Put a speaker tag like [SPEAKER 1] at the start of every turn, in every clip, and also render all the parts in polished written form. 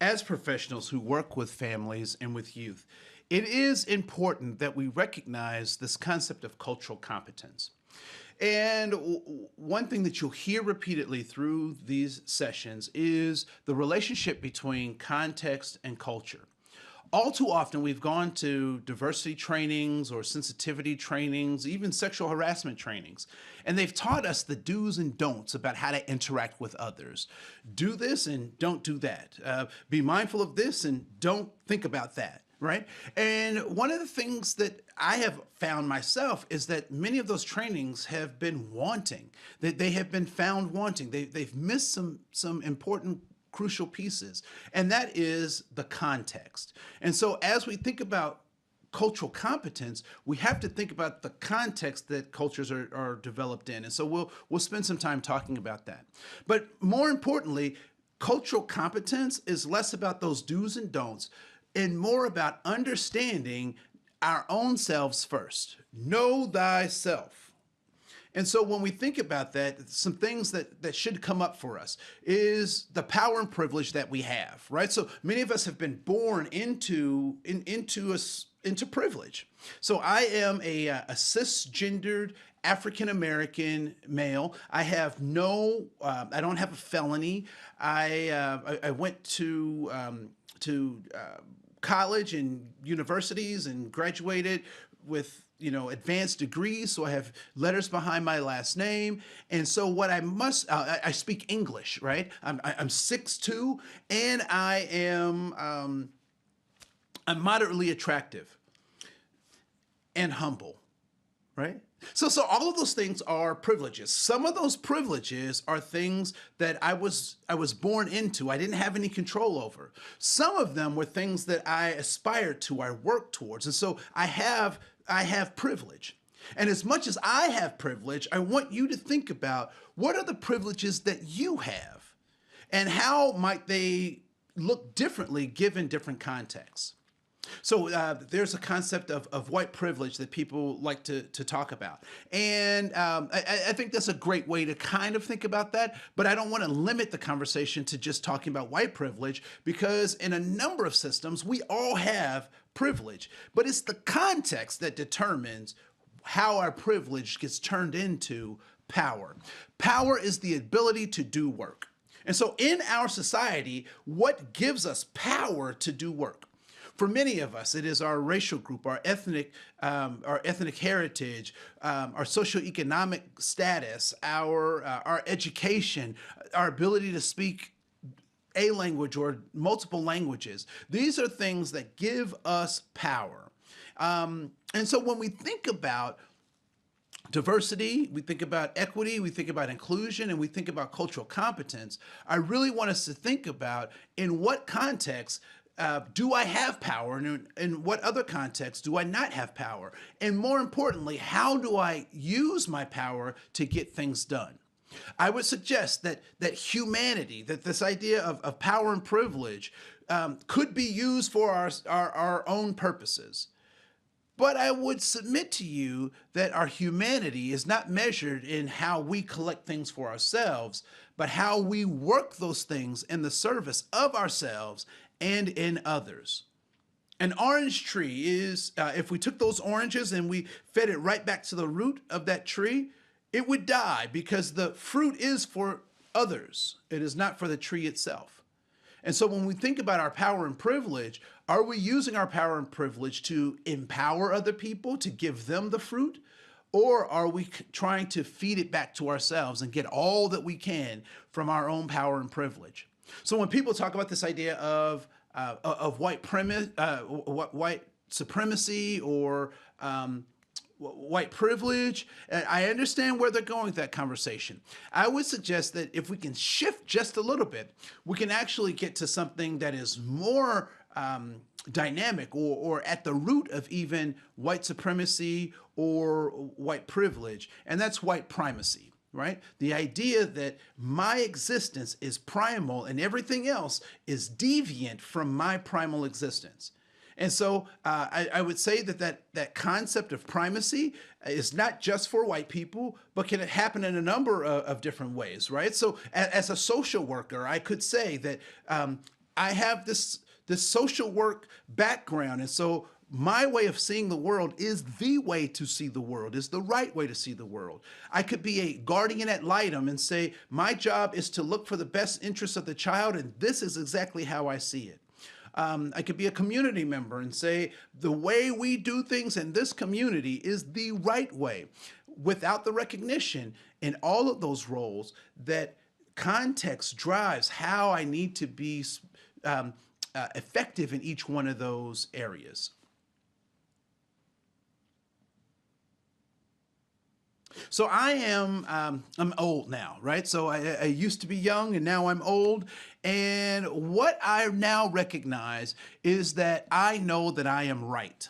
[SPEAKER 1] As professionals who work with families and with youth, it is important that we recognize this concept of cultural competence. And one thing that you'll hear repeatedly through these sessions is the relationship between context and culture. All too often, we've gone to diversity trainings or sensitivity trainings, even sexual harassment trainings, and they've taught us the do's and don'ts about how to interact with others. Do this and don't do that. Be mindful of this and don't think about that. Right. And one of the things that I have found myself is that many of those trainings have been wanting, that they have been found wanting. They've missed some important crucial pieces, and that is the context. And so as we think about cultural competence, we have to think about the context that cultures are developed in. And so we'll spend some time talking about that. But more importantly, cultural competence is less about those do's and don'ts and more about understanding our own selves first. Know thyself. And so when we think about that, some things that should come up for us is the power and privilege that we have, right? So many of us have been born into privilege. So I am a cisgendered African-American male. I have I don't have a felony. I went to college and universities and graduated with advanced degrees, so I have letters behind my last name. And so what I speak English, right? I'm 6'2", and I'm moderately attractive and humble, right? So all of those things are privileges. Some of those privileges are things that I was born into. I didn't have any control over. Some of them were things that I aspired to, I worked towards. And so I have privilege. And as much as I have privilege, I want you to think about what are the privileges that you have and might they look differently given different contexts. So there's a concept of white privilege that people like to talk about. And I think that's a great way to kind of think about that, but I don't want to limit the conversation to just talking about white privilege, because in a number of systems, we all have privilege, but it's the context that determines how our privilege gets turned into power. Power is the ability to do work. And so in our society, what gives us power to do work? For many of us, it is our racial group, our ethnic heritage, our socioeconomic status, our education, our ability to speak a language or multiple languages. These are things that give us power. And so when we think about diversity, we think about equity, we think about inclusion, and we think about cultural competence, I really want us to think about in what context do I have power, and in what other contexts do I not have power? And more importantly, how do I use my power to get things done? I would suggest that humanity, that this idea of power and privilege could be used for our own purposes. But I would submit to you that our humanity is not measured in how we collect things for ourselves, but how we work those things in the service of ourselves and in others. An orange tree is, if we took those oranges and we fed it right back to the root of that tree, it would die because the fruit is for others. It is not for the tree itself. And so when we think about our power and privilege, are we using our power and privilege to empower other people, to give them the fruit? Or are we trying to feed it back to ourselves and get all that we can from our own power and privilege? So when people talk about this idea of white supremacy or white privilege, I understand where they're going with that conversation. I would suggest that if we can shift just a little bit, we can actually get to something that is more dynamic or at the root of even white supremacy or white privilege, and that's white primacy. Right? The idea that my existence is primal and everything else is deviant from my primal existence. And so I would say that concept of primacy is not just for white people, but can happen in a number of different ways, right? So as a social worker, I could say that I have this social work background, and so my way of seeing the world is the way to see the world, is the right way to see the world. I could be a guardian ad litem and say, my job is to look for the best interests of the child, and this is exactly how I see it. I could be a community member and say, the way we do things in this community is the right way, without the recognition in all of those roles that context drives how I need to be effective in each one of those areas. So I'm old now, right? So I used to be young and now I'm old. And what I now recognize is that I know that I am right.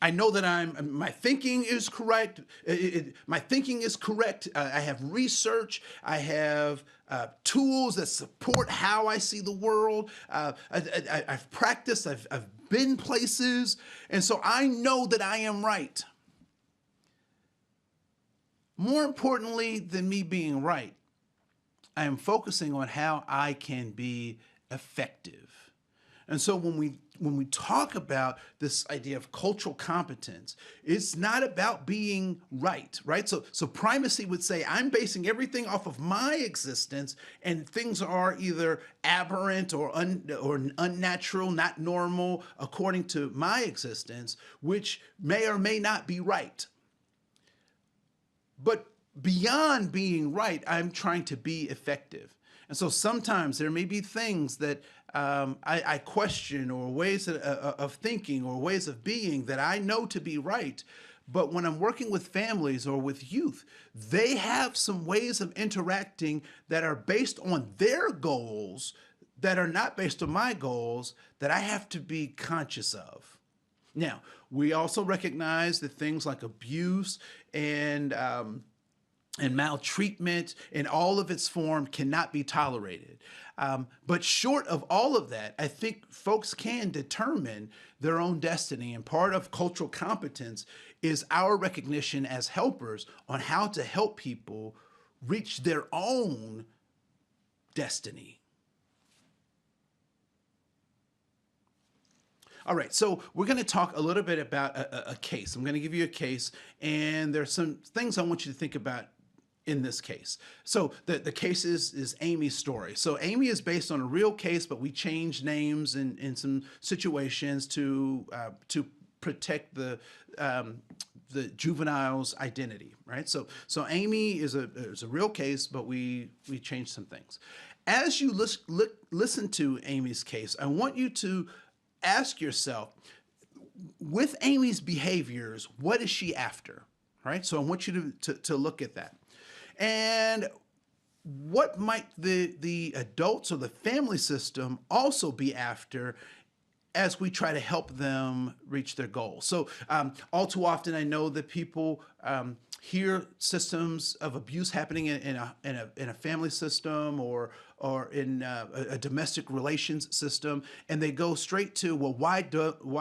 [SPEAKER 1] I know that my thinking is correct. My thinking is correct. I have research. I have tools that support how I see the world. I've practiced. I've been places. And so I know that I am right. More importantly than me being right, I am focusing on how I can be effective. And so when we talk about this idea of cultural competence, it's not about being right? So primacy would say I'm basing everything off of my existence, and things are either aberrant or unnatural, not normal, according to my existence, which may or may not be right. But beyond being right, I'm trying to be effective. And so sometimes there may be things that I question, or ways of thinking or ways of being that I know to be right. But when I'm working with families or with youth, they have some ways of interacting that are based on their goals, that are not based on my goals, that I have to be conscious of. Now, we also recognize that things like abuse and maltreatment in all of its form cannot be tolerated. But short of all of that, I think folks can determine their own destiny. And part of cultural competence is our recognition as helpers on how to help people reach their own destiny. All right, so we're going to talk a little bit about a case. I'm going to give you a case, and there's some things I want you to think about in this case. So the case is Amy's story. So Amy is based on a real case, but we changed names in some situations to protect the juvenile's identity, right? So Amy is a real case, but we changed some things. As you listen to Amy's case, I want you to ask yourself, with Amy's behaviors, what is she after, right? So I want you to look at that. And what might the adults or the family system also be after as we try to help them reach their goals? So all too often, I know that people hear systems of abuse happening in a family system or in a domestic relations system, and they go straight to, well, why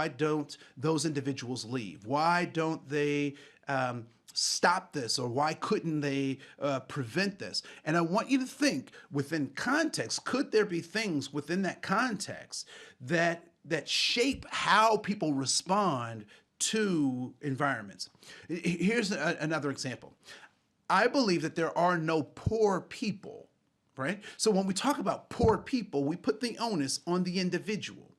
[SPEAKER 1] don't those individuals leave? Why don't they stop this, or why couldn't they prevent this? And I want you to think within context, could there be things within that context that shape how people respond to environments? Here's another example. I believe that there are no poor people, right? So when we talk about poor people, we put the onus on the individual.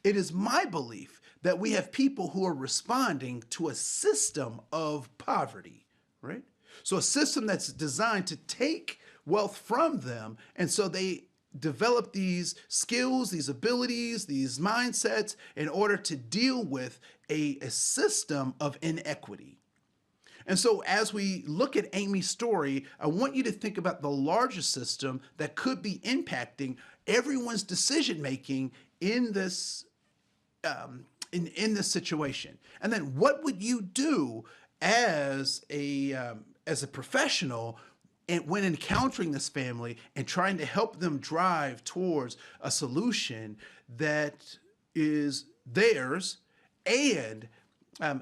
[SPEAKER 1] It is my belief that we have people who are responding to a system of poverty, right? So a system that's designed to take wealth from them, and so they develop these skills, these abilities, these mindsets in order to deal with a system of inequity. And so as we look at Amy's story, I want you to think about the larger system that could be impacting everyone's decision-making in this in this situation. And then what would you do as a professional when encountering this family and trying to help them drive towards a solution that is theirs, and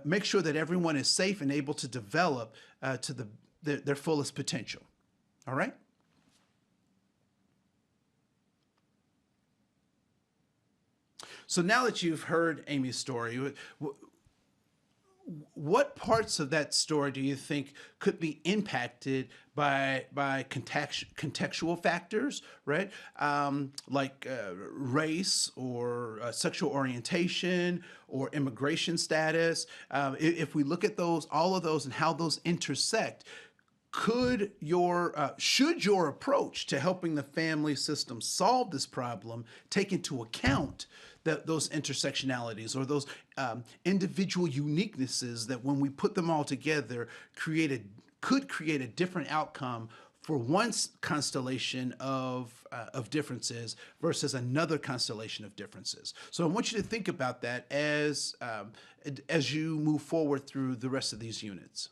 [SPEAKER 1] make sure that everyone is safe and able to develop to their fullest potential? All right? So now that you've heard Amy's story, what parts of that story do you think could be impacted by contextual factors, right? Like race or sexual orientation or immigration status. If we look at those, all of those, and how those intersect, should your approach to helping the family system solve this problem take into account those intersectionalities or those individual uniquenesses that, when we put them all together, could create a different outcome for one constellation of differences versus another constellation of differences? So I want you to think about that as you move forward through the rest of these units.